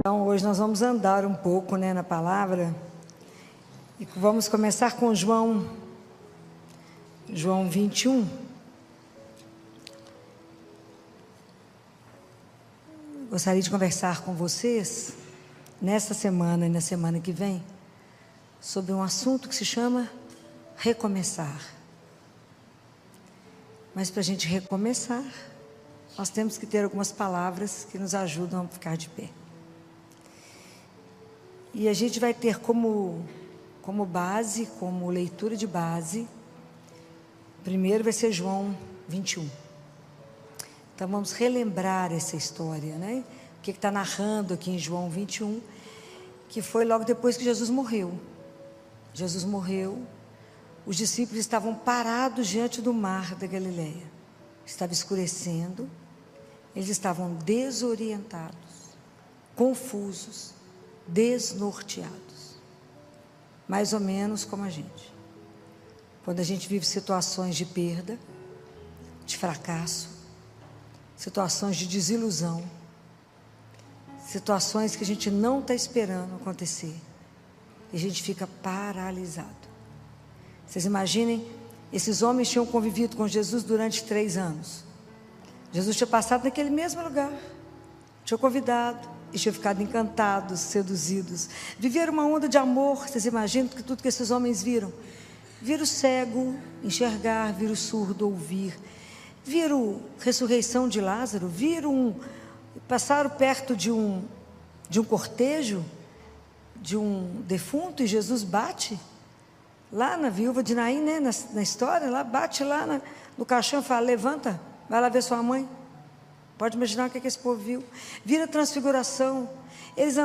Então, hoje nós vamos andar um pouco, na palavra, e vamos começar com João 21. Gostaria de conversar com vocês, nesta semana e na semana que vem, sobre um assunto que se chama recomeçar. Mas para a gente recomeçar, nós temos que ter algumas palavras que nos ajudam a ficar de pé. E a gente vai ter como base, como leitura de base, primeiro vai ser João 21. Então vamos relembrar essa história, O que está narrando aqui em João 21, que foi logo depois que Jesus morreu. Jesus morreu, os discípulos estavam parados diante do mar da Galileia. Estava escurecendo, eles estavam desorientados, confusos, desnorteados, mais ou menos como a gente. Quando a gente vive situações de perda, de fracasso, situações de desilusão, situações que a gente não está esperando acontecer, e a gente fica paralisado. Vocês imaginem, esses homens tinham convivido com Jesus durante 3 anos. Jesus tinha passado naquele mesmo lugar, tinha convidado, e tinham ficado encantados, seduzidos. Viveram uma onda de amor. Vocês imaginam que tudo que esses homens viram? Viram o cego enxergar, viram o surdo ouvir, viram a ressurreição de Lázaro, passaram perto de um cortejo, de um defunto, e Jesus bate lá na viúva de Naim, na história, lá, bate lá no caixão e fala: levanta, vai lá ver sua mãe. Pode imaginar o que esse povo viu. Viram a transfiguração. Eles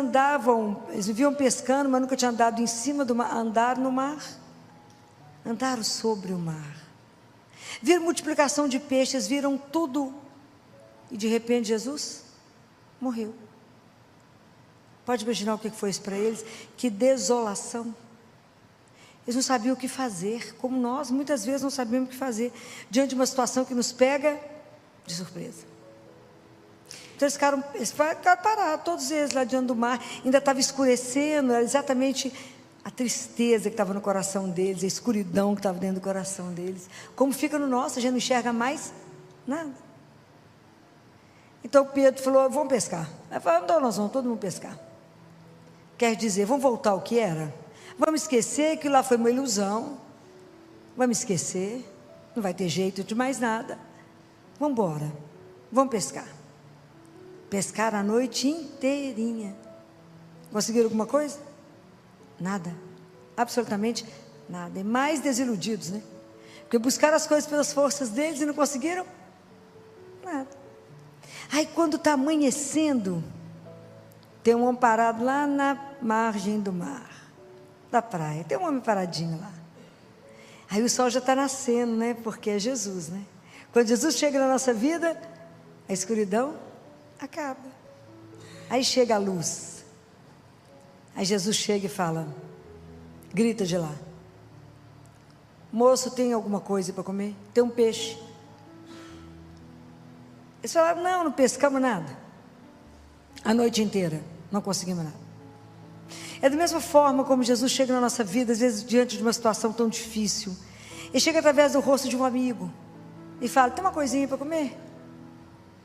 viviam pescando, mas nunca tinham andado em cima do mar. Andaram no mar, andaram sobre o mar. Viram multiplicação de peixes, viram tudo. E de repente Jesus morreu. Pode imaginar o que foi isso para eles? Que desolação. Eles não sabiam o que fazer, como nós muitas vezes não sabemos o que fazer diante de uma situação que nos pega de surpresa. Então eles ficaram parados, todos eles lá diante do mar. Ainda estava escurecendo, era exatamente a tristeza que estava no coração deles, a escuridão que estava dentro do coração deles. Como fica no nosso, a gente não enxerga mais nada. Então Pedro falou: vamos pescar. Aí falou: então nós vamos todo mundo pescar. Quer dizer, vamos voltar ao que era? Vamos esquecer que lá foi uma ilusão. Vamos esquecer, não vai ter jeito de mais nada. Vamos embora, vamos pescar. Pescaram a noite inteirinha. Conseguiram alguma coisa? Nada, absolutamente nada. E mais desiludidos, Porque buscaram as coisas pelas forças deles e não conseguiram nada. Aí quando está amanhecendo, tem um homem parado lá na margem do mar, da praia. Tem um homem paradinho lá. Aí o sol já está nascendo, Porque é Jesus, Quando Jesus chega na nossa vida, a escuridão acaba. Aí chega a luz. Aí Jesus chega e fala, grita de lá: moço, tem alguma coisa para comer? Tem um peixe. Eles falaram: não pescamos nada. A noite inteira, não conseguimos nada. É da mesma forma como Jesus chega na nossa vida, às vezes diante de uma situação tão difícil. Ele chega através do rosto de um amigo e fala: tem uma coisinha para comer?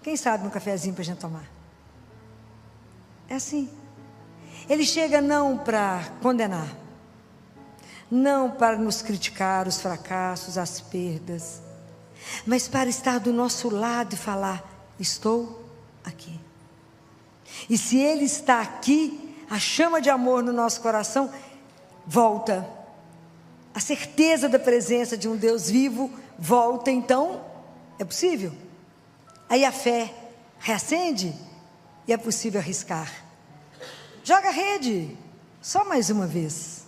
Quem sabe um cafezinho para a gente tomar? É assim. Ele chega não para condenar, não para nos criticar os fracassos, as perdas, mas para estar do nosso lado e falar: estou aqui. E se Ele está aqui, a chama de amor no nosso coração volta. A certeza da presença de um Deus vivo volta. Então, é possível. Aí a fé reacende e é possível arriscar. Joga a rede, só mais uma vez.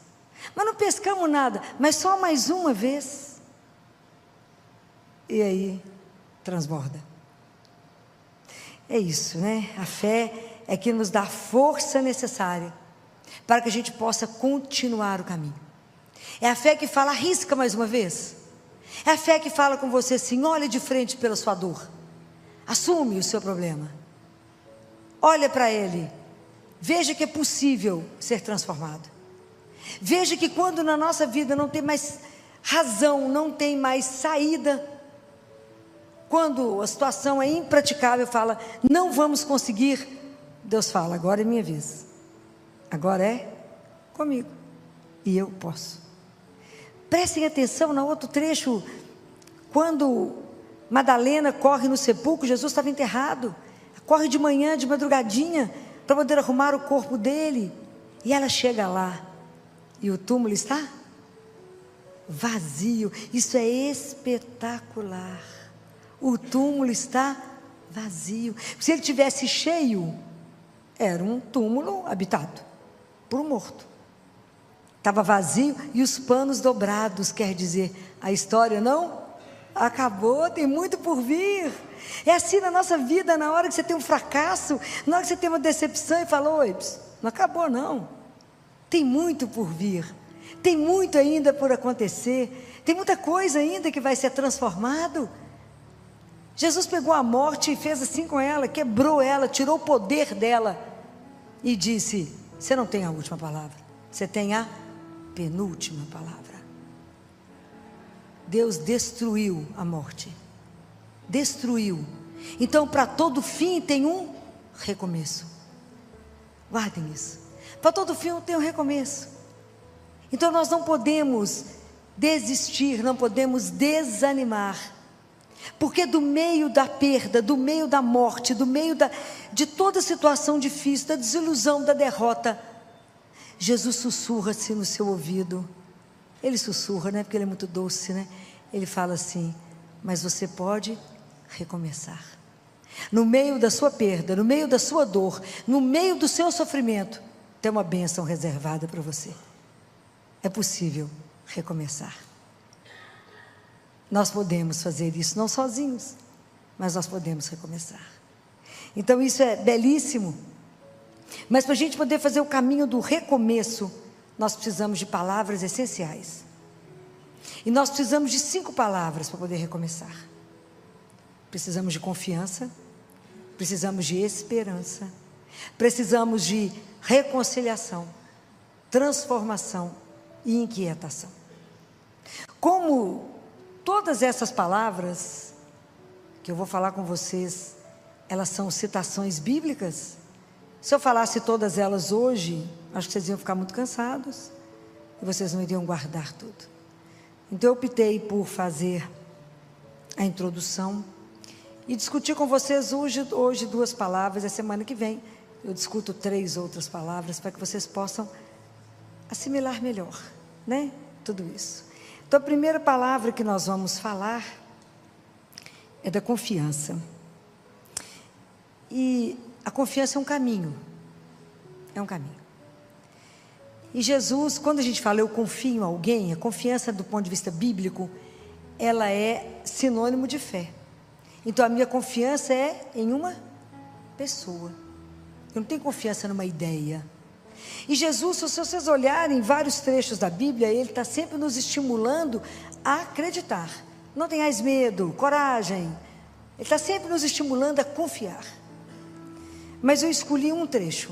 Mas não pescamos nada, mas só mais uma vez. E aí, transborda. É isso, A fé é que nos dá a força necessária para que a gente possa continuar o caminho. É a fé que fala: arrisca mais uma vez. É a fé que fala com você assim: olhe de frente pela sua dor. Assume o seu problema. Olha para ele. Veja que é possível ser transformado. Veja que quando na nossa vida não tem mais razão, não tem mais saída, quando a situação é impraticável, fala, não vamos conseguir, Deus fala, agora é minha vez, agora é comigo, e eu posso. Prestem atenção no outro trecho, quando Madalena corre no sepulcro, Jesus estava enterrado, corre de manhã, de madrugadinha, para poder arrumar o corpo dele, e ela chega lá, e o túmulo está vazio. Isso é espetacular. O túmulo está vazio. Se ele tivesse cheio, era um túmulo habitado por um morto. Estava vazio e os panos dobrados, quer dizer, a história não acabou, tem muito por vir. É assim na nossa vida, na hora que você tem um fracasso, na hora que você tem uma decepção e fala, oi, não acabou não, tem muito por vir, tem muito ainda por acontecer, tem muita coisa ainda que vai ser transformado. Jesus pegou a morte e fez assim com ela, quebrou ela, tirou o poder dela e disse, você não tem a última palavra, você tem a penúltima palavra. Deus destruiu a morte, destruiu. Então para todo fim tem um recomeço, guardem isso, para todo fim tem um recomeço. Então nós não podemos desistir, não podemos desanimar, porque do meio da perda, do meio da morte, do meio de toda situação difícil, da desilusão, da derrota, Jesus sussurra-se no seu ouvido. Ele sussurra, né? Porque ele é muito doce, né? Ele fala assim, mas você pode recomeçar. No meio da sua perda, no meio da sua dor, no meio do seu sofrimento, tem uma bênção reservada para você. É possível recomeçar. Nós podemos fazer isso, não sozinhos, mas nós podemos recomeçar. Então isso é belíssimo. Mas para a gente poder fazer o caminho do recomeço, nós precisamos de palavras essenciais. E nós precisamos de 5 palavras para poder recomeçar. Precisamos de confiança, precisamos de esperança, precisamos de reconciliação, transformação e inquietação. Como todas essas palavras que eu vou falar com vocês, elas são citações bíblicas, se eu falasse todas elas hoje, acho que vocês iam ficar muito cansados e vocês não iriam guardar tudo. Então eu optei por fazer a introdução e discutir com vocês hoje 2 palavras. A semana que vem eu discuto 3 outras palavras para que vocês possam assimilar melhor, né? Tudo isso. Então a primeira palavra que nós vamos falar é da confiança. E a confiança é um caminho. É um caminho. E Jesus, quando a gente fala eu confio em alguém, a confiança do ponto de vista bíblico, ela é sinônimo de fé. Então a minha confiança é em uma pessoa. Eu não tenho confiança numa ideia. E Jesus, se vocês olharem vários trechos da Bíblia, Ele está sempre nos estimulando a acreditar. Não tenhais medo, coragem. Ele está sempre nos estimulando a confiar. Mas eu escolhi um trecho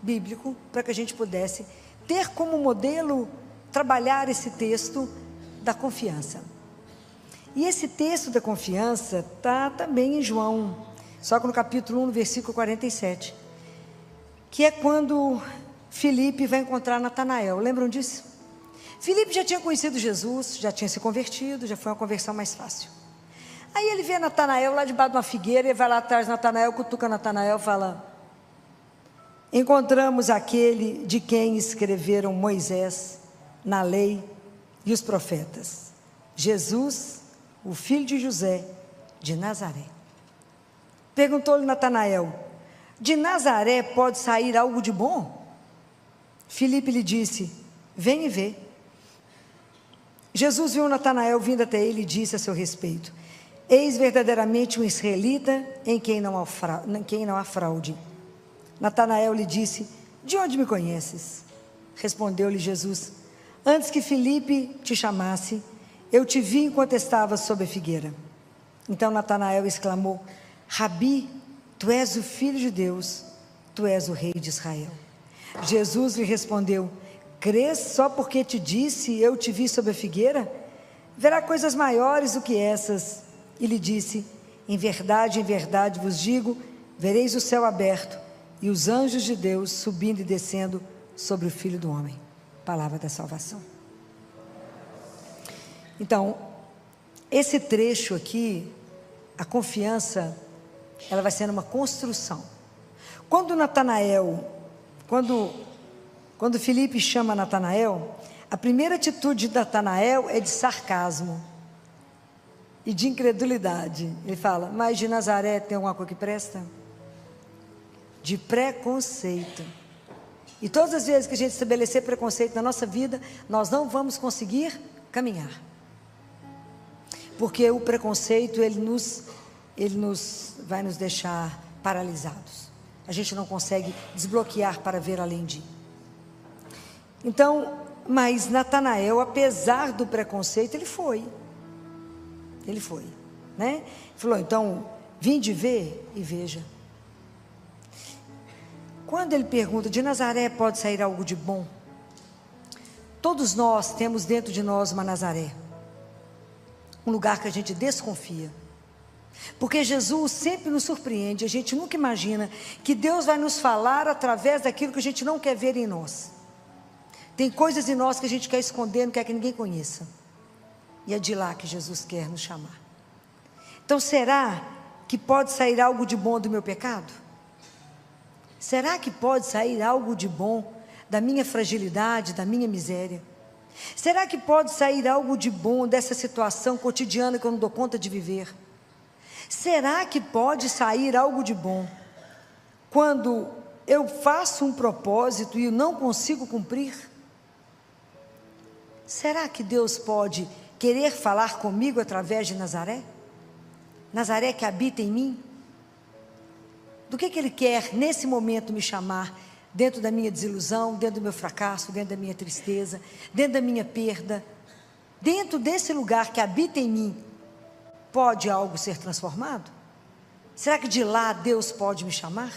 bíblico para que a gente pudesse ter como modelo, trabalhar esse texto da confiança. E esse texto da confiança está também em João, só que no capítulo 1, no versículo 47, que é quando Filipe vai encontrar Natanael. Lembram disso? Filipe já tinha conhecido Jesus, já tinha se convertido, já foi uma conversão mais fácil. Aí ele vê Natanael lá debaixo de uma figueira, ele vai lá atrás de Natanael, cutuca Natanael e fala, encontramos aquele de quem escreveram Moisés na lei e os profetas, Jesus, o filho de José, de Nazaré. Perguntou-lhe Natanael, de Nazaré pode sair algo de bom? Filipe lhe disse, vem e vê. Jesus viu Natanael vindo até ele e disse a seu respeito, eis verdadeiramente um israelita em quem não há fraude. Natanael lhe disse, de onde me conheces? Respondeu-lhe Jesus, antes que Filipe te chamasse, eu te vi enquanto estavas sob a figueira. Então Natanael exclamou, Rabi, tu és o Filho de Deus, tu és o Rei de Israel. Jesus lhe respondeu: crês só porque te disse, eu te vi sob a figueira? Verá coisas maiores do que essas. E lhe disse: em verdade vos digo, vereis o céu aberto e os anjos de Deus subindo e descendo sobre o Filho do Homem. Palavra da salvação. Então, esse trecho aqui, a confiança, ela vai sendo uma construção. Quando Filipe chama Natanael, a primeira atitude de Natanael é de sarcasmo e de incredulidade. Ele fala: mas de Nazaré tem alguma coisa que presta? De preconceito. E todas as vezes que a gente estabelecer preconceito na nossa vida, nós não vamos conseguir caminhar. Porque o preconceito, ele vai nos deixar paralisados. A gente não consegue desbloquear para ver além de. Então, mas Natanael, apesar do preconceito, ele foi, né? Ele falou: então, vinde ver e veja. Quando ele pergunta: de Nazaré pode sair algo de bom? Todos nós temos dentro de nós uma Nazaré, um lugar que a gente desconfia, porque Jesus sempre nos surpreende. A gente nunca imagina que Deus vai nos falar através daquilo que a gente não quer ver em nós. Tem coisas em nós que a gente quer esconder, não quer que ninguém conheça, e é de lá que Jesus quer nos chamar. Então, será que pode sair algo de bom do meu pecado? Será que pode sair algo de bom da minha fragilidade, da minha miséria? Será que pode sair algo de bom dessa situação cotidiana que eu não dou conta de viver? Será que pode sair algo de bom quando eu faço um propósito e eu não consigo cumprir? Será que Deus pode querer falar comigo através de Nazaré? Nazaré que habita em mim? Do que Ele quer nesse momento me chamar? Dentro da minha desilusão, dentro do meu fracasso, dentro da minha tristeza, dentro da minha perda, dentro desse lugar que habita em mim, pode algo ser transformado? Será que de lá Deus pode me chamar?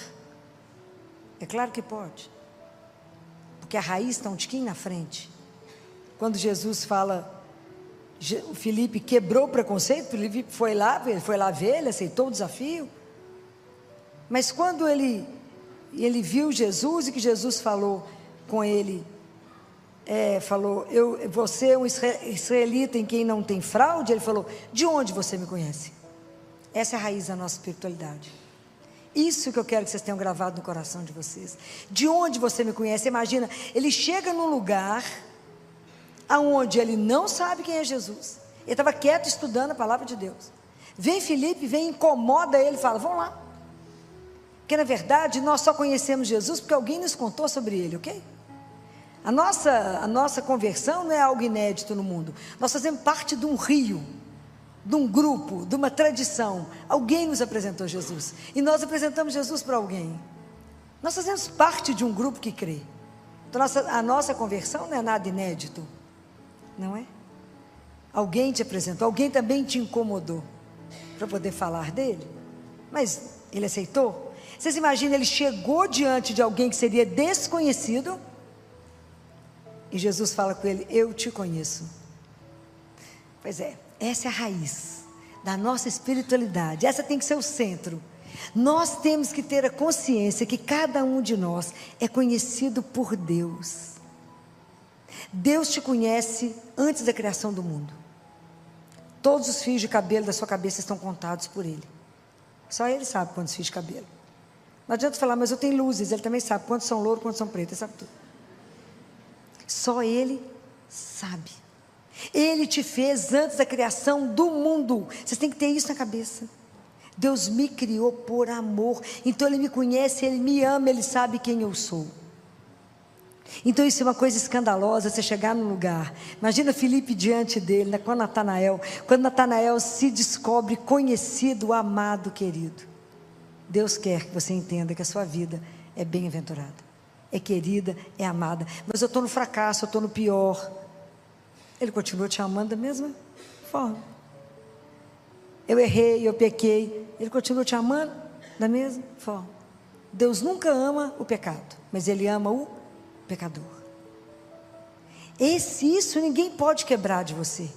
É claro que pode, porque a raiz está um tiquinho na frente. Quando Jesus fala, o Filipe quebrou o preconceito, Filipe foi lá ver, ele aceitou o desafio, mas quando ele viu Jesus, e que Jesus falou com ele, você é um israelita em quem não tem fraude, ele falou: de onde você me conhece? Essa é a raiz da nossa espiritualidade. Isso que eu quero que vocês tenham gravado no coração de vocês. De onde você me conhece? Imagina, ele chega num lugar aonde ele não sabe quem é Jesus, ele estava quieto estudando a palavra de Deus. Vem Filipe, incomoda ele, fala: vamos lá. Porque na verdade nós só conhecemos Jesus porque alguém nos contou sobre ele, ok? A nossa conversão não é algo inédito no mundo. Nós fazemos parte de um rio, de um grupo, de uma tradição. Alguém nos apresentou Jesus, e nós apresentamos Jesus para alguém. Nós fazemos parte de um grupo que crê. Então a nossa conversão não é nada inédito, não é? Alguém te apresentou, alguém também te incomodou para poder falar dele, mas ele aceitou. Vocês imaginam, ele chegou diante de alguém que seria desconhecido, e Jesus fala com ele: eu te conheço. Pois é, essa é a raiz da nossa espiritualidade, essa tem que ser o centro. Nós temos que ter a consciência que cada um de nós é conhecido por Deus. Deus te conhece antes da criação do mundo. Todos os fios de cabelo da sua cabeça estão contados por Ele. Só Ele sabe quantos fios de cabelo. Não adianta falar: mas eu tenho luzes. Ele também sabe quantos são louros, quantos são pretos, ele sabe tudo. Só Ele sabe. Ele te fez antes da criação do mundo. Vocês têm que ter isso na cabeça. Deus me criou por amor, então Ele me conhece, Ele me ama, Ele sabe quem eu sou. Então isso é uma coisa escandalosa, você chegar num lugar. Imagina Filipe diante dele, com Natanael. Quando Natanael se descobre conhecido, amado, querido. Deus quer que você entenda que a sua vida é bem-aventurada, é querida, é amada. Mas eu estou no fracasso, eu estou no pior. Ele continua te amando da mesma forma. Eu errei, eu pequei, Ele continua te amando da mesma forma. Deus nunca ama o pecado, mas Ele ama o pecador. Isso ninguém pode quebrar de você.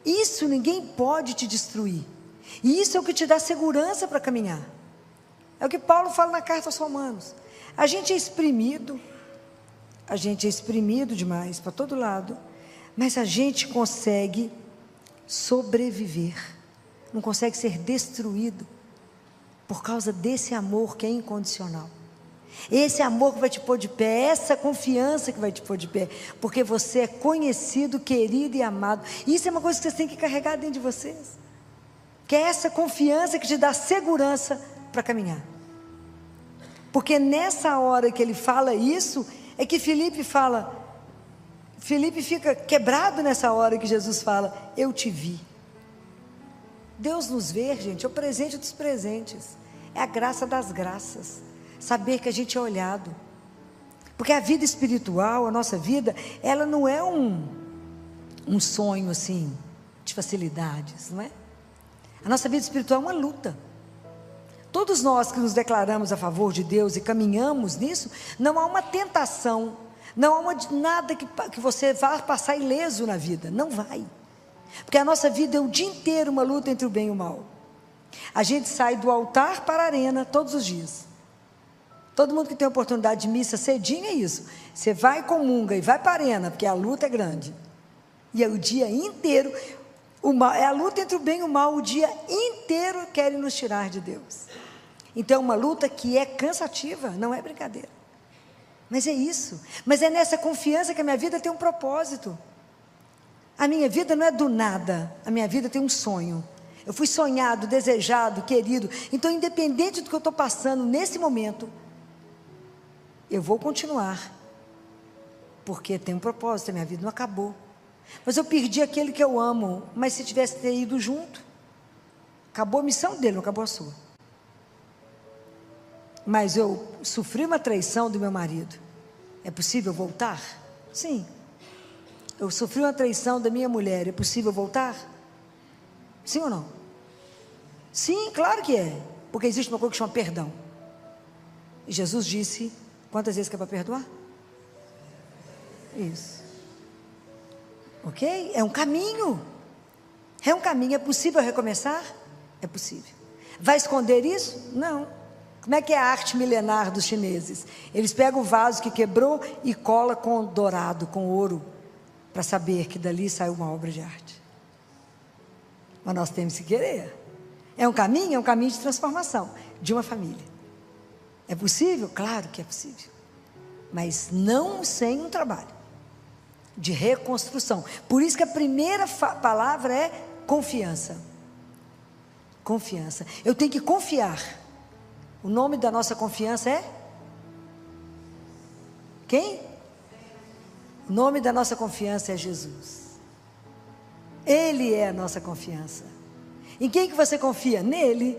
Isso ninguém pode te destruir. E isso é o que te dá segurança para caminhar. É o que Paulo fala na carta aos Romanos. A gente é exprimido demais para todo lado, mas a gente consegue sobreviver, não consegue ser destruído por causa desse amor que é incondicional. Esse amor que vai te pôr de pé, essa confiança que vai te pôr de pé, porque você é conhecido, querido e amado. Isso é uma coisa que vocês têm que carregar dentro de vocês, que é essa confiança que te dá segurança para caminhar. Porque nessa hora que ele fala isso, é que Filipe fica quebrado nessa hora que Jesus fala, eu te vi. Deus nos vê, gente, é o presente dos presentes, é a graça das graças, saber que a gente é olhado. Porque a vida espiritual, a nossa vida, ela não é um sonho assim, de facilidades, não é? A nossa vida espiritual é uma luta. Todos nós que nos declaramos a favor de Deus e caminhamos nisso, não há uma tentação, não há nada que você vá passar ileso na vida, não vai. Porque a nossa vida é o dia inteiro uma luta entre o bem e o mal. A gente sai do altar para a arena todos os dias. Todo mundo que tem oportunidade de missa cedinho é isso. Você vai, comunga e vai para a arena, porque a luta é grande. E é o dia inteiro, é a luta entre o bem e o mal, o dia inteiro querem nos tirar de Deus. Então é uma luta que é cansativa, não é brincadeira. Mas é isso. Mas é nessa confiança que a minha vida tem um propósito. A minha vida não é do nada, a minha vida tem um sonho. Eu fui sonhado, desejado, querido. Então, independente do que eu estou passando nesse momento, eu vou continuar, porque tem um propósito, a minha vida não acabou. Mas eu perdi aquele que eu amo, mas se tivesse ter ido junto, acabou a missão dele, não acabou a sua. Mas eu sofri uma traição do meu marido, é possível voltar? Sim. Eu sofri uma traição da minha mulher, é possível voltar? Sim ou não? Sim, claro que é, porque existe uma coisa que chama perdão. E Jesus disse, quantas vezes que é para perdoar? Isso. Ok? É um caminho. É um caminho. É possível recomeçar? É possível. Vai esconder isso? Não. Como é que é a arte milenar dos chineses? Eles pegam o vaso que quebrou e cola com dourado, com ouro, para saber que dali saiu uma obra de arte. Mas nós temos que querer. É um caminho de transformação de uma família. É possível? Claro que é possível. Mas não sem um trabalho de reconstrução. Por isso que a primeira palavra é confiança. Confiança. Eu tenho que confiar. O nome da nossa confiança é? Quem? O nome da nossa confiança é Jesus. Ele é a nossa confiança. Em quem que você confia? Nele.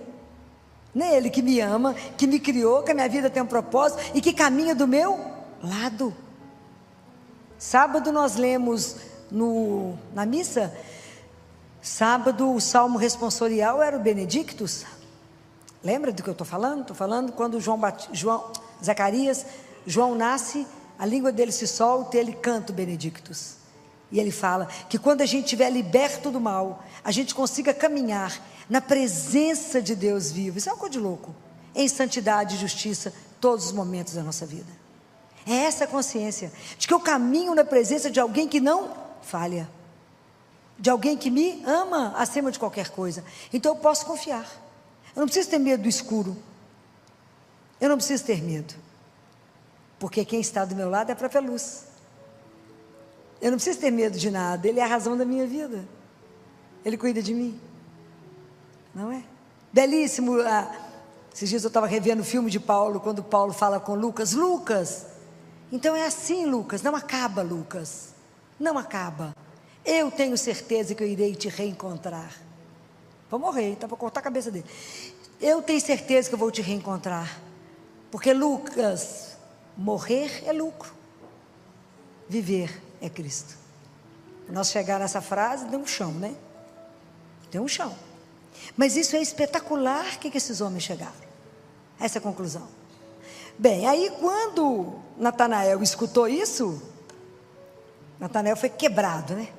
Nele que me ama, que me criou, que a minha vida tem um propósito e que caminha do meu lado. Sábado nós lemos na missa, sábado o salmo responsorial era o Benedictus. Lembra do que eu estou falando? Estou falando quando João nasce, a língua dele se solta e ele canta o Benedictus. E ele fala que quando a gente estiver liberto do mal, a gente consiga caminhar na presença de Deus vivo. Isso é uma coisa de louco. Em santidade e justiça, todos os momentos da nossa vida. É essa consciência de que eu caminho na presença de alguém que não falha. De alguém que me ama acima de qualquer coisa. Então eu posso confiar. Eu não preciso ter medo do escuro. Eu não preciso ter medo. Porque quem está do meu lado é a própria luz. Eu não preciso ter medo de nada. Ele é a razão da minha vida. Ele cuida de mim. Não é? Belíssimo. Esses dias eu estava revendo o filme de Paulo, quando Paulo fala com Lucas. Lucas, então é assim, Lucas. Não acaba, Lucas. Não acaba. Eu tenho certeza que eu irei te reencontrar. Vou morrer, tá para cortar a cabeça dele. Eu tenho certeza que eu vou te reencontrar. Porque Lucas, morrer é lucro. Viver é Cristo. Nós chegar nessa frase, tem um chão, né? Tem um chão. Mas isso é espetacular que esses homens chegaram. Essa é a conclusão. Bem, aí quando Natanael escutou isso, Natanael foi quebrado, né?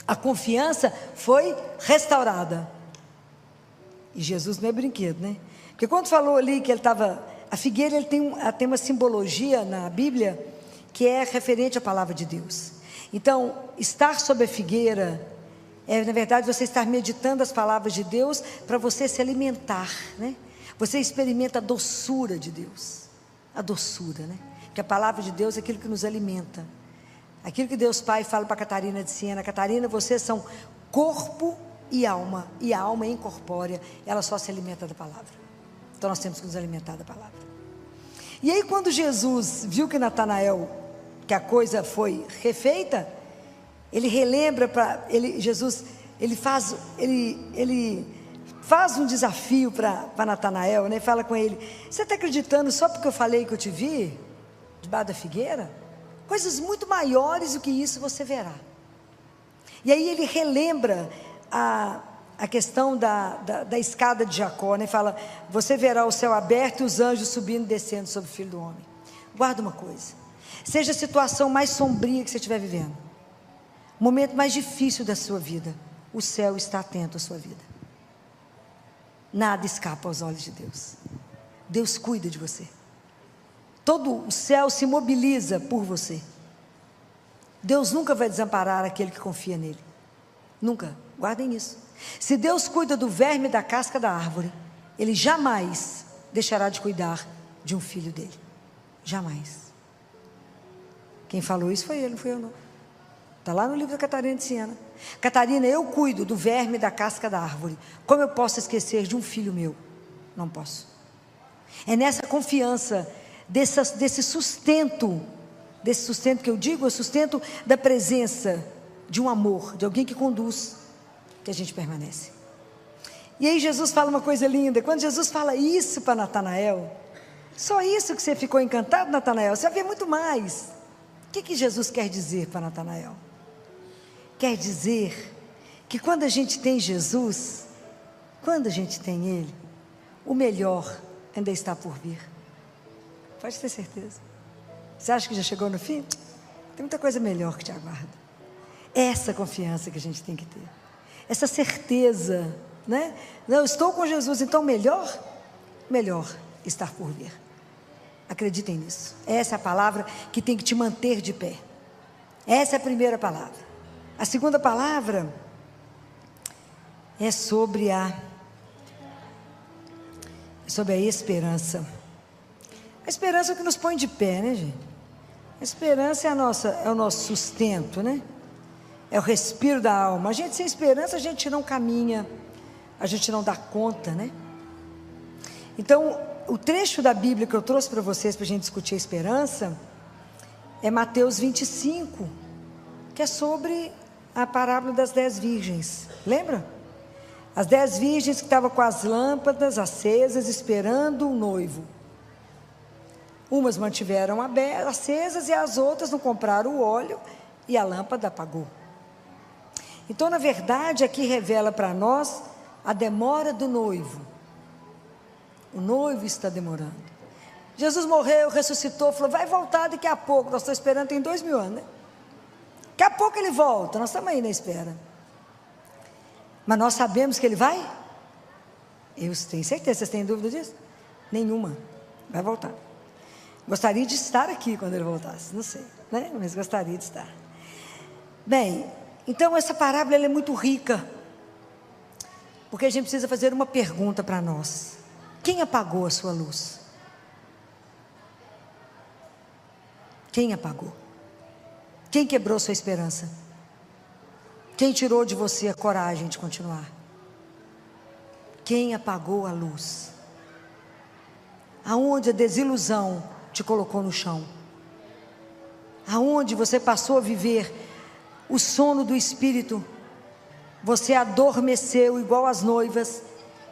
A confiança foi restaurada. E Jesus não é brinquedo, né? Porque quando falou ali que ele estava... A figueira ela tem uma simbologia na Bíblia que é referente à palavra de Deus. Então, estar sob a figueira é, na verdade, você estar meditando as palavras de Deus para você se alimentar, né? Você experimenta a doçura de Deus. A doçura, né? Porque a palavra de Deus é aquilo que nos alimenta. Aquilo que Deus Pai fala para Catarina de Siena: Catarina, vocês são corpo e a alma é incorpórea, ela só se alimenta da palavra. Então nós temos que nos alimentar da palavra. E aí quando Jesus viu que Natanael, que a coisa foi refeita, ele relembra para ele, Jesus, ele faz um desafio para Natanael, né? Fala com ele: você está acreditando só porque eu falei que eu te vi debaixo da figueira? Coisas muito maiores do que isso você verá. E aí ele relembra a questão da escada de Jacó, né? Fala: você verá o céu aberto e os anjos subindo e descendo sobre o Filho do Homem. Guarda uma coisa: seja a situação mais sombria que você estiver vivendo, o momento mais difícil da sua vida, o céu está atento à sua vida. Nada escapa aos olhos de Deus. Deus cuida de você. Todo o céu se mobiliza por você. Deus nunca vai desamparar aquele que confia nele. Nunca. Guardem isso. Se Deus cuida do verme da casca da árvore, Ele jamais deixará de cuidar de um filho dele. Jamais. Quem falou isso foi ele, não fui eu não. Está lá no livro da Catarina de Siena. Catarina, eu cuido do verme da casca da árvore. Como eu posso esquecer de um filho meu? Não posso. É nessa confiança, desse sustento que eu digo, é o sustento da presença de um amor, de alguém que conduz, que a gente permanece. E aí Jesus fala uma coisa linda. Quando Jesus fala isso para Natanael, só isso que você ficou encantado, Natanael? Você vai ver muito mais. O que Jesus quer dizer para Natanael? Quer dizer que quando a gente tem Jesus, quando a gente tem Ele, o melhor ainda está por vir. Pode ter certeza. Você acha que já chegou no fim? Tem muita coisa melhor que te aguarda. Essa confiança que a gente tem que ter, essa certeza, né? Não, eu estou com Jesus, então melhor estar por vir. Acreditem nisso. Essa é a palavra que tem que te manter de pé. Essa é a primeira palavra. A segunda palavra é sobre a esperança. A esperança é o que nos põe de pé, né, gente? A esperança é o nosso sustento, né? É o respiro da alma. A gente sem esperança, a gente não caminha, a gente não dá conta, né? Então, o trecho da Bíblia que eu trouxe para vocês, para a gente discutir a esperança, é Mateus 25, que é sobre a parábola das 10 virgens. Lembra? As 10 virgens que estavam com as lâmpadas acesas, esperando o noivo. Umas mantiveram acesas e as outras não compraram o óleo e a lâmpada apagou. Então, na verdade, aqui revela para nós a demora do noivo. O noivo está demorando. Jesus morreu, ressuscitou, falou: vai voltar daqui a pouco. Nós estamos esperando, tem 2000 anos, né? Daqui a pouco ele volta, nós estamos aí na espera. Mas nós sabemos que ele vai? Eu tenho certeza. Vocês têm dúvida disso? Nenhuma. Vai voltar. Gostaria de estar aqui quando ele voltasse, não sei, né? Mas gostaria de estar. Bem, então essa parábola ela é muito rica, porque a gente precisa fazer uma pergunta para nós: quem apagou a sua luz? Quem apagou? Quem quebrou sua esperança? Quem tirou de você a coragem de continuar? Quem apagou a luz? Aonde a desilusão te colocou no chão? Aonde você passou a viver o sono do espírito? Você adormeceu igual as noivas,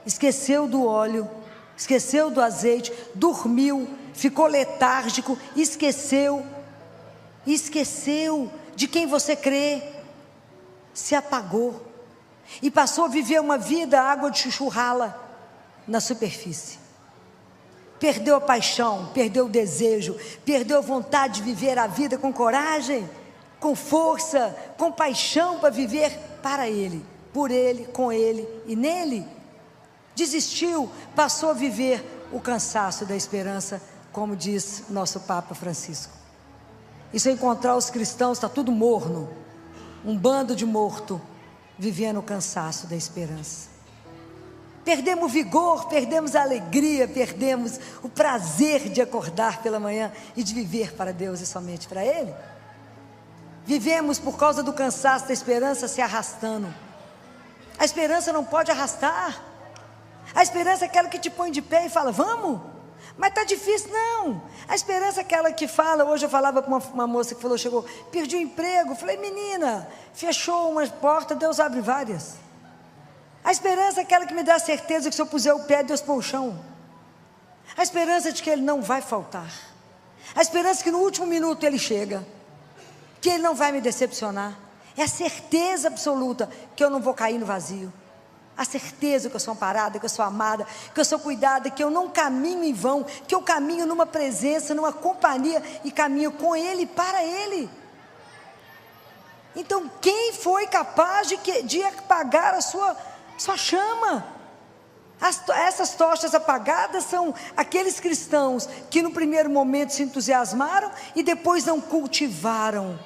esqueceu do óleo, esqueceu do azeite, dormiu, ficou letárgico, esqueceu de quem você crê, se apagou e passou a viver uma vida água de chuchurrala na superfície. Perdeu a paixão, perdeu o desejo, perdeu a vontade de viver a vida com coragem, com força, com paixão para viver para Ele, por Ele, com Ele e nele. Desistiu, passou a viver o cansaço da esperança, como diz nosso Papa Francisco. Isso é encontrar os cristãos, está tudo morno, um bando de morto, vivendo o cansaço da esperança. Perdemos o vigor, perdemos a alegria, perdemos o prazer de acordar pela manhã e de viver para Deus e somente para Ele. Vivemos por causa do cansaço da esperança se arrastando. A esperança não pode arrastar. A esperança é aquela que te põe de pé e fala, vamos, mas está difícil, não. A esperança é aquela que fala, hoje eu falava com uma moça que falou, chegou, perdi o emprego, falei, menina, fechou uma porta, Deus abre várias. A esperança é aquela que me dá a certeza que se eu puser o pé, Deus põe o chão. A esperança de que Ele não vai faltar. A esperança que no último minuto Ele chega, que Ele não vai me decepcionar. É a certeza absoluta que eu não vou cair no vazio. A certeza que eu sou amparada, que eu sou amada, que eu sou cuidada, que eu não caminho em vão, que eu caminho numa presença, numa companhia e caminho com Ele e para Ele. Então, quem foi capaz de apagar a sua chama? Essas tochas apagadas são aqueles cristãos que no primeiro momento se entusiasmaram e depois não cultivaram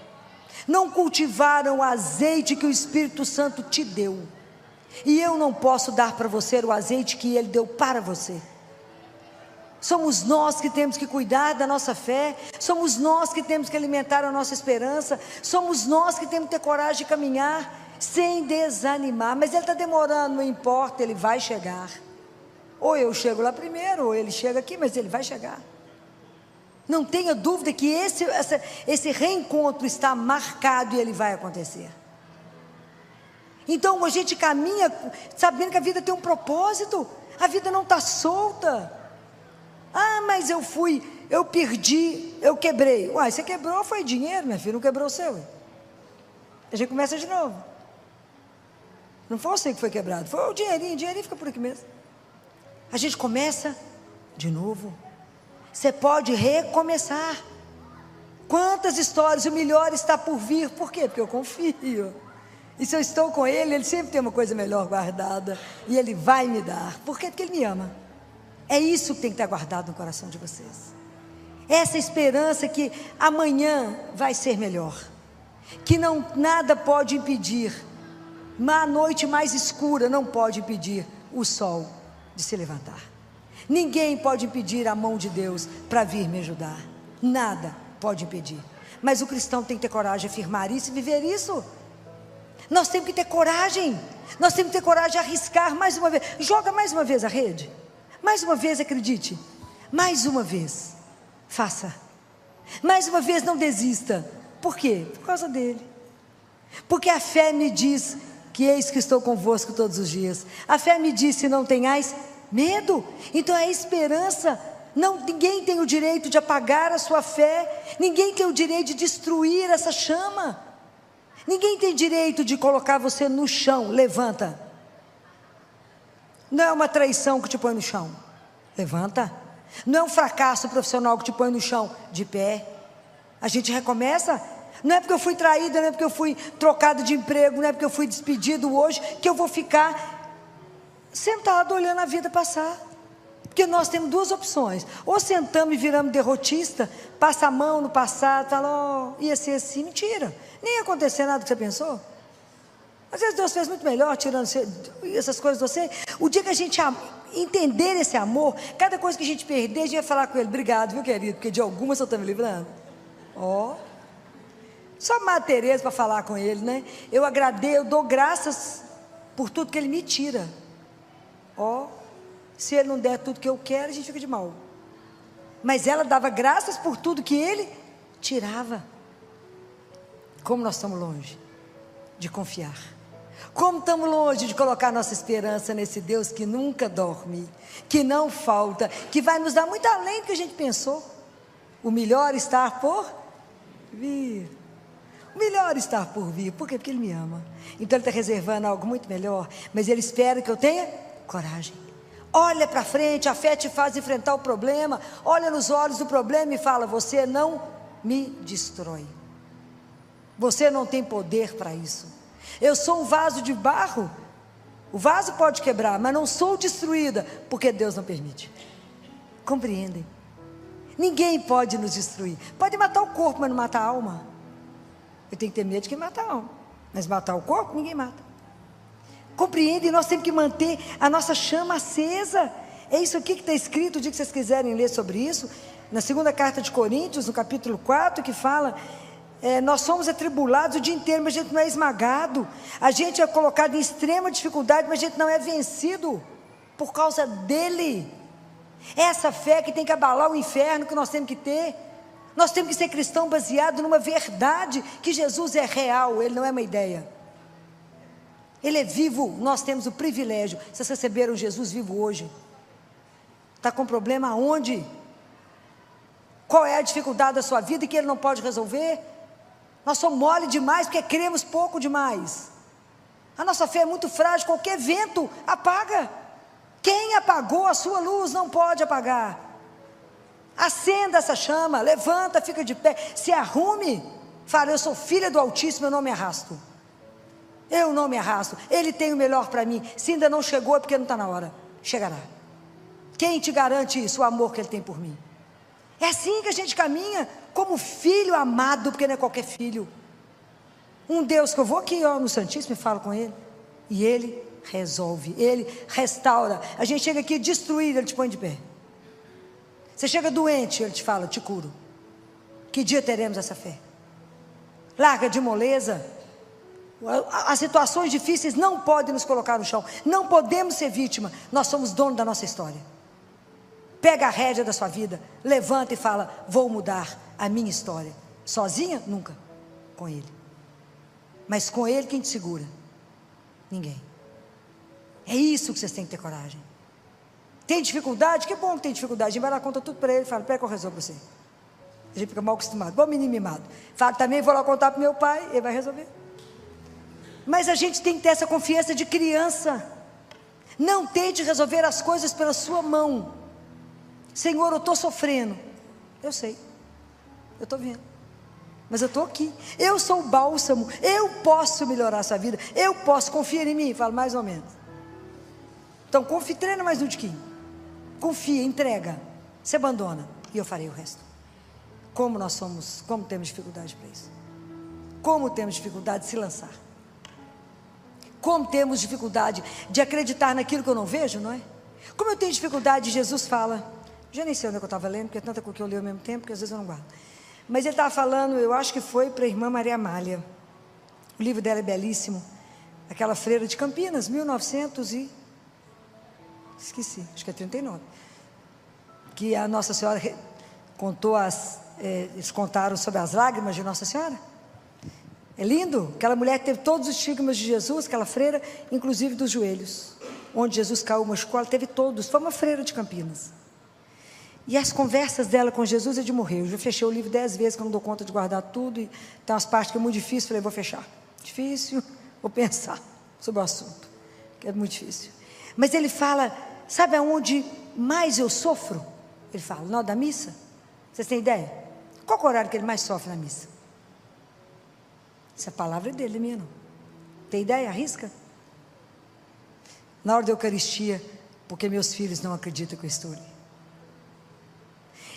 o azeite que o Espírito Santo te deu. E eu não posso dar para você o azeite que Ele deu para você. Somos nós que temos que cuidar da nossa fé, somos nós que temos que alimentar a nossa esperança, somos nós que temos que ter coragem de caminhar sem desanimar. Mas Ele está demorando, não importa, Ele vai chegar. Ou eu chego lá primeiro, ou Ele chega aqui, mas Ele vai chegar. Não tenha dúvida que esse reencontro está marcado e ele vai acontecer. Então a gente caminha sabendo que a vida tem um propósito, a vida não está solta. Ah, mas eu perdi, eu quebrei. Uai, você quebrou, foi dinheiro, minha filha, não quebrou o seu. A gente começa de novo. Não foi você que foi quebrado, foi o dinheirinho fica por aqui mesmo. A gente começa de novo. Você pode recomeçar. Quantas histórias, o melhor está por vir. Por quê? Porque eu confio. E se eu estou com Ele, Ele sempre tem uma coisa melhor guardada. E Ele vai me dar. Por quê? Porque Ele me ama. É isso que tem que estar guardado no coração de vocês. Essa esperança que amanhã vai ser melhor. Que nada pode impedir. A noite mais escura não pode impedir o sol de se levantar. Ninguém pode impedir a mão de Deus para vir me ajudar. Nada pode impedir. Mas o cristão tem que ter coragem de afirmar isso e viver isso. Nós temos que ter coragem. Nós temos que ter coragem de arriscar mais uma vez. Joga mais uma vez a rede. Mais uma vez acredite. Mais uma vez. Faça. Mais uma vez não desista. Por quê? Por causa dele. Porque a fé me diz que eis que estou convosco todos os dias. A fé me diz se não tenhais medo. Então a esperança, ninguém tem o direito de apagar a sua fé, ninguém tem o direito de destruir essa chama, ninguém tem direito de colocar você no chão. Levanta. Não é uma traição que te põe no chão. Levanta. Não é um fracasso profissional que te põe no chão. De pé. A gente recomeça. Não é porque eu fui traída, não é porque eu fui trocado de emprego, não é porque eu fui despedido hoje que eu vou ficar sentado olhando a vida passar. Porque nós temos duas opções: ou sentamos e viramos derrotista, passa a mão no passado, fala, ia ser assim. Mentira, nem ia acontecer nada que você pensou. Às vezes Deus fez muito melhor tirando essas coisas de você. O dia que a gente entender esse amor, cada coisa que a gente perder, a gente vai falar com Ele, obrigado, viu, querido, porque de alguma você está me livrando. Só Madre Teresa para falar com Ele, né? Eu agradeço, eu dou graças por tudo que Ele me tira. Se Ele não der tudo que eu quero, a gente fica de mal. Mas ela dava graças por tudo que Ele tirava. Como nós estamos longe de confiar. Como estamos longe de colocar nossa esperança nesse Deus que nunca dorme, que não falta, que vai nos dar muito além do que a gente pensou. O melhor está por vir. O melhor está por vir. Por quê? Porque Ele me ama. Então Ele está reservando algo muito melhor. Mas Ele espera que eu tenha coragem. Olha para frente, a fé te faz enfrentar o problema. Olha nos olhos do problema e fala: você não me destrói. Você não tem poder para isso. Eu sou um vaso de barro. O vaso pode quebrar, mas não sou destruída, porque Deus não permite. Compreendem? Ninguém pode nos destruir. Pode matar o corpo, mas não matar a alma. Eu tenho que ter medo de quem mata a alma, mas matar o corpo, ninguém mata. Compreendem? Nós temos que manter a nossa chama acesa. É isso aqui que está escrito, o dia que vocês quiserem ler sobre isso, na segunda carta de Coríntios, no capítulo 4, que fala, nós somos atribulados o dia inteiro, mas a gente não é esmagado. A gente é colocado em extrema dificuldade, mas a gente não é vencido, por causa dele. Essa fé que tem que abalar o inferno, que nós temos que ter. Nós temos que ser cristão baseado numa verdade, que Jesus é real, ele não é uma ideia. Ele é vivo, nós temos o privilégio. Vocês receberam Jesus vivo hoje? Está com problema aonde? Qual é a dificuldade da sua vida que ele não pode resolver? Nós somos mole demais porque cremos pouco demais. A nossa fé é muito frágil, qualquer vento apaga. Quem apagou a sua luz não pode apagar. Acenda essa chama, levanta, fica de pé, se arrume. Fala: eu sou filha do Altíssimo, eu não me arrasto. Eu não me arrasto, ele tem o melhor para mim. Se ainda não chegou é porque não está na hora. Chegará. Quem te garante isso? O amor que ele tem por mim. É assim que a gente caminha, como filho amado, porque não é qualquer filho. Um Deus que eu vou aqui no Santíssimo e falo com ele, e ele resolve, ele restaura. A gente chega aqui destruído, ele te põe de pé. Você chega doente, ele te fala: te curo. Que dia teremos essa fé? Larga de moleza. As situações difíceis não podem nos colocar no chão. Não podemos ser vítima. Nós somos donos da nossa história. Pega a rédea da sua vida, levanta e fala: vou mudar a minha história. Sozinha? Nunca. Com ele. Mas com ele quem te segura? Ninguém. É isso que vocês têm que ter coragem. Tem dificuldade? Que bom que tem dificuldade. A gente vai lá, conta tudo para ele e fala: pega que eu resolvo para você. A gente fica mal acostumado, igual menino mimado. Fala: também vou lá contar para meu pai, ele vai resolver. Mas a gente tem que ter essa confiança de criança. Não tente resolver as coisas pela sua mão. Senhor, eu estou sofrendo. Eu sei, eu estou vendo, mas eu estou aqui. Eu sou o bálsamo, eu posso melhorar a sua vida. Eu posso, confia em mim. Fala: mais ou menos. Então confia, treina mais um tiquinho. Confia, entrega, se abandona, e eu farei o resto. Como nós somos, como temos dificuldade para isso. Como temos dificuldade de se lançar. Como temos dificuldade de acreditar naquilo que eu não vejo, não é? Como eu tenho dificuldade, Jesus fala, já nem sei onde é que eu estava lendo, porque é tanta coisa que eu leio ao mesmo tempo, que às vezes eu não guardo. Mas ele estava falando, eu acho que foi para a irmã Maria Amália. O livro dela é belíssimo. Aquela freira de Campinas, 1900 e... esqueci, acho que é 39. Que a Nossa Senhora contou eles contaram sobre as lágrimas de Nossa Senhora. É lindo, aquela mulher teve todos os estigmas de Jesus, aquela freira, inclusive dos joelhos, onde Jesus caiu, machucou, ela teve todos. Foi uma freira de Campinas. E as conversas dela com Jesus é de morrer. Eu já fechei o livro 10 vezes, que eu não dou conta de guardar tudo, e tem umas partes que é muito difícil, falei: vou fechar. Difícil, vou pensar sobre o assunto, que é muito difícil. Mas ele fala: sabe aonde mais eu sofro? Ele fala: na hora da missa. Vocês têm ideia? Qual é o horário que ele mais sofre na missa? Essa palavra é dele, minha não. Tem ideia? Arrisca? Na hora da Eucaristia, porque meus filhos não acreditam que eu estou ali.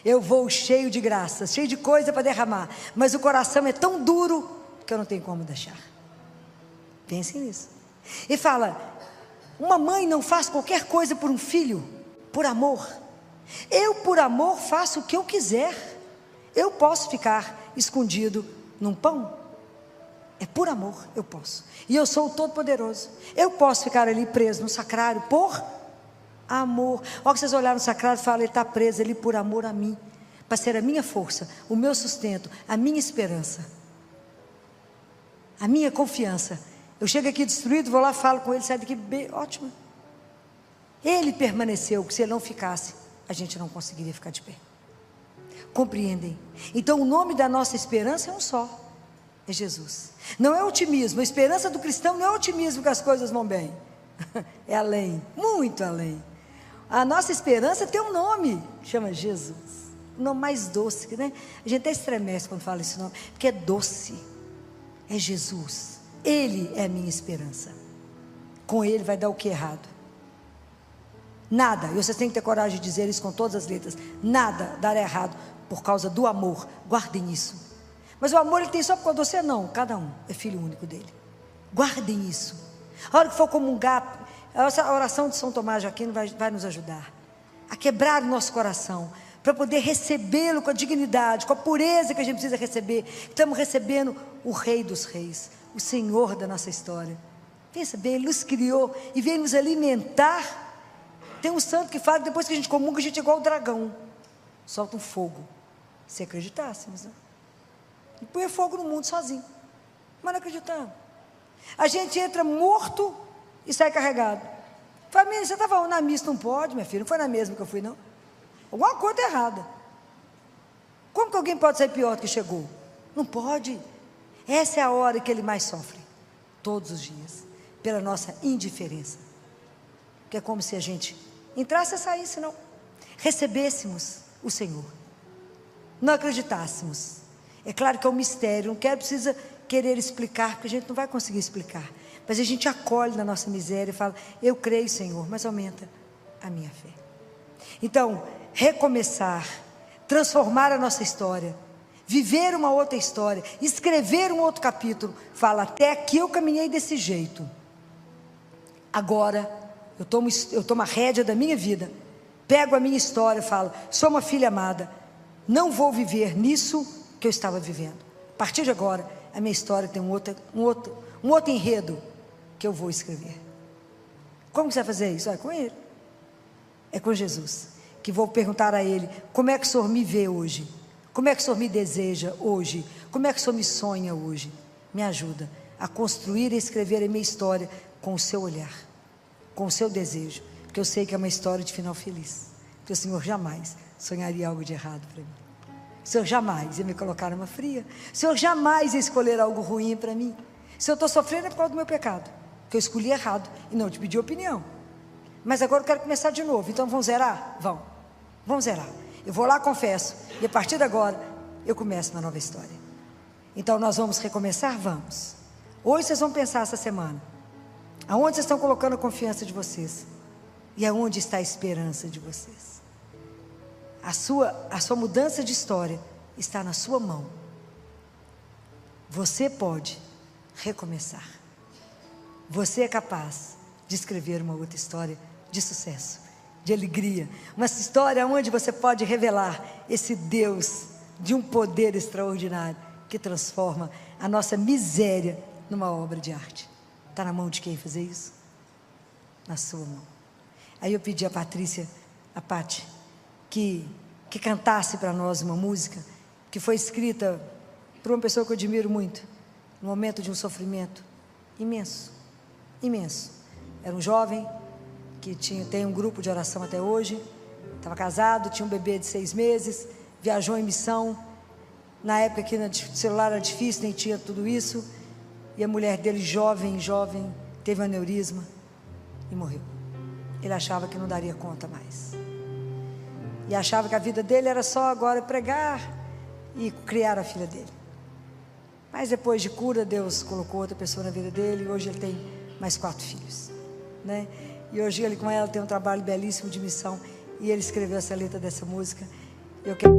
Eu vou cheio de graça, cheio de coisa para derramar, mas o coração é tão duro que eu não tenho como deixar. Pensem nisso. E fala: uma mãe não faz qualquer coisa por um filho, por amor. Eu, por amor, faço o que eu quiser. Eu posso ficar escondido num pão. É por amor, eu posso. E eu sou o Todo-Poderoso. Eu posso ficar ali preso no sacrário por amor. Olha que vocês olharam no sacrário e falam: ele está preso ali por amor a mim, para ser a minha força, o meu sustento, a minha esperança, a minha confiança. Eu chego aqui destruído, vou lá, falo com ele, sai daqui, ótimo. Ele permaneceu, que se ele não ficasse, a gente não conseguiria ficar de pé. Compreendem? Então o nome da nossa esperança é um só. É Jesus. Não é otimismo. A esperança do cristão não é otimismo que as coisas vão bem. É além, muito além. A nossa esperança tem um nome, chama Jesus. O nome mais doce, né? A gente até estremece quando fala esse nome, porque é doce. É Jesus. Ele é a minha esperança. Com Ele vai dar o que errado? Nada. E vocês têm que ter coragem de dizer isso com todas as letras. Nada dará errado por causa do amor. Guardem isso. Mas o amor ele tem só por causa de você? Não. Cada um é filho único dele. Guardem isso. A hora que for comungar, a oração de São Tomás de Aquino vai nos ajudar a quebrar o nosso coração, para poder recebê-lo com a dignidade, com a pureza que a gente precisa receber. Estamos recebendo o Rei dos Reis, o Senhor da nossa história. Pensa bem, Ele nos criou e veio nos alimentar. Tem um santo que fala que depois que a gente comunga, a gente é igual o dragão, solta um fogo. Se acreditássemos, né? E põe fogo no mundo sozinho, mas não acreditamos. A gente entra morto e sai carregado. Família, você estava na missa? Não pode, minha filha, não foi na mesma que eu fui, não. Alguma coisa errada. Como que alguém pode sair pior do que chegou? Não pode. Essa é a hora que ele mais sofre, todos os dias, pela nossa indiferença. Que é como se a gente entrasse e saísse, não. Recebêssemos o Senhor, não acreditássemos. É claro que é um mistério, não precisa querer explicar, porque a gente não vai conseguir explicar. Mas a gente acolhe na nossa miséria e fala: eu creio, Senhor, mas aumenta a minha fé. Então, recomeçar, transformar a nossa história, viver uma outra história, escrever um outro capítulo. Fala: até aqui eu caminhei desse jeito, agora eu tomo a rédea da minha vida, pego a minha história e falo: sou uma filha amada, não vou viver nisso que eu estava vivendo. A partir de agora, a minha história tem um outro enredo que eu vou escrever. Como você vai fazer isso? É com Ele, é com Jesus, que vou perguntar a Ele: como é que o Senhor me vê hoje? Como é que o Senhor me deseja hoje? Como é que o Senhor me sonha hoje? Me ajuda a construir e escrever a minha história com o seu olhar, com o seu desejo, porque eu sei que é uma história de final feliz, porque o Senhor jamais sonharia algo de errado para mim. O Senhor jamais ia me colocar numa fria. O Senhor jamais ia escolher algo ruim para mim. Se eu estou sofrendo é por causa do meu pecado, que eu escolhi errado e não te pedi opinião. Mas agora eu quero começar de novo. Então vamos zerar? Vamos zerar. Eu vou lá, confesso, e a partir de agora eu começo uma nova história. Então nós vamos recomeçar? Vamos. Hoje vocês vão pensar essa semana, aonde vocês estão colocando a confiança de vocês, e aonde está a esperança de vocês. A sua mudança de história está na sua mão. Você pode recomeçar. Você é capaz de escrever uma outra história de sucesso, de alegria, uma história onde você pode revelar esse Deus de um poder extraordinário, que transforma a nossa miséria numa obra de arte. Está na mão de quem fazer isso? Na sua mão. Aí eu pedi a Patrícia, a Pati, que cantasse para nós uma música que foi escrita por uma pessoa que eu admiro muito, no momento de um sofrimento imenso, imenso. Era um jovem que tem um grupo de oração até hoje, estava casado, tinha um bebê de 6 meses, viajou em missão, na época que o celular era difícil, nem tinha tudo isso, e a mulher dele, jovem, teve um aneurisma e morreu. Ele achava que não daria conta mais, e achava que a vida dele era só agora pregar e criar a filha dele. Mas depois de cura, Deus colocou outra pessoa na vida dele, e hoje ele tem mais 4 filhos, né? E hoje ele com ela tem um trabalho belíssimo de missão, e ele escreveu essa letra dessa música. Eu quero...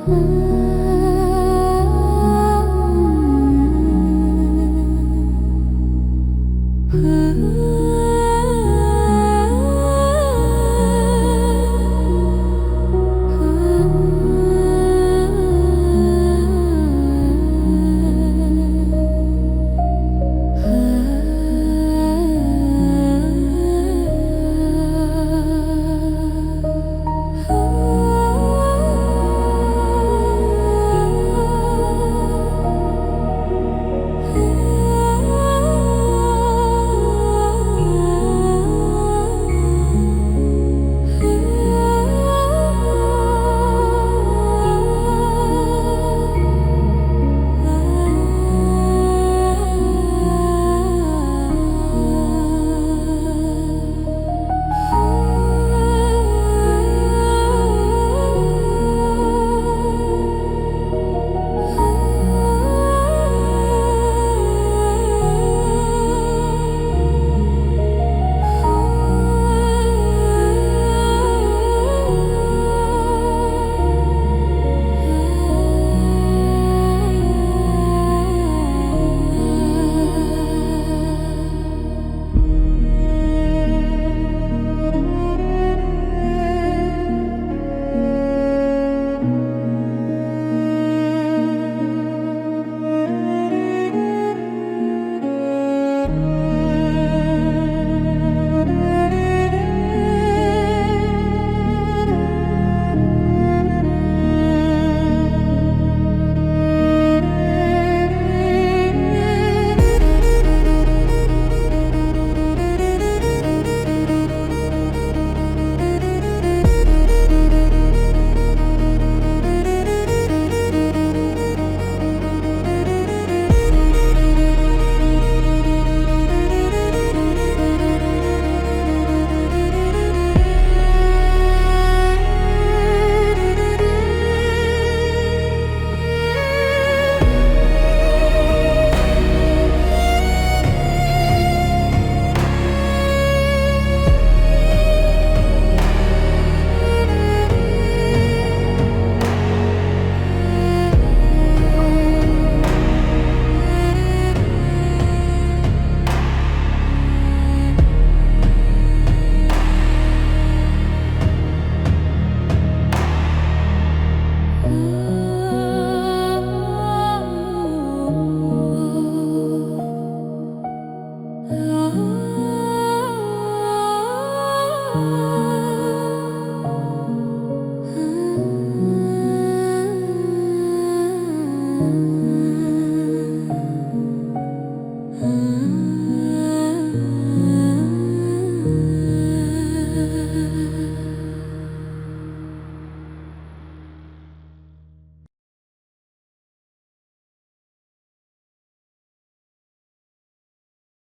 ah.